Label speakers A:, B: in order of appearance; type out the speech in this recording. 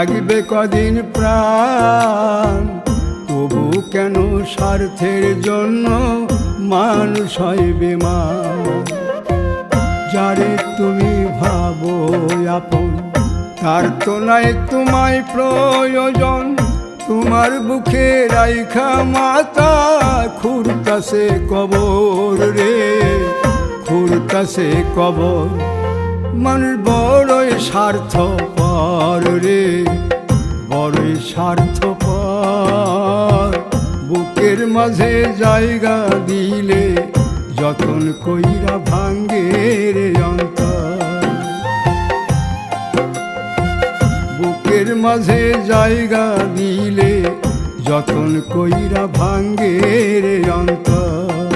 A: থাকবে কদিন প্রাণ, তবু কেন স্বার্থের জন্য মানুষ হয় বেমান। যারে তুমি ভাবো আপন, তার তো নাই তোমায় প্রয়োজন। তোমার বুকে রাইখা মাতা খুঁড়তাছে কবর রে, খুঁড়তাছে কবর। মানুষ বড়ই স্বার্থপর রে, বড়ই স্বার্থপর। বুকের মাঝে জায়গা দিলে যতন কইরা ভাঙ্গে রে অন্তর। বুকের মাঝে জায়গা দিলে যতন কইরা ভাঙ্গে রে অন্তর।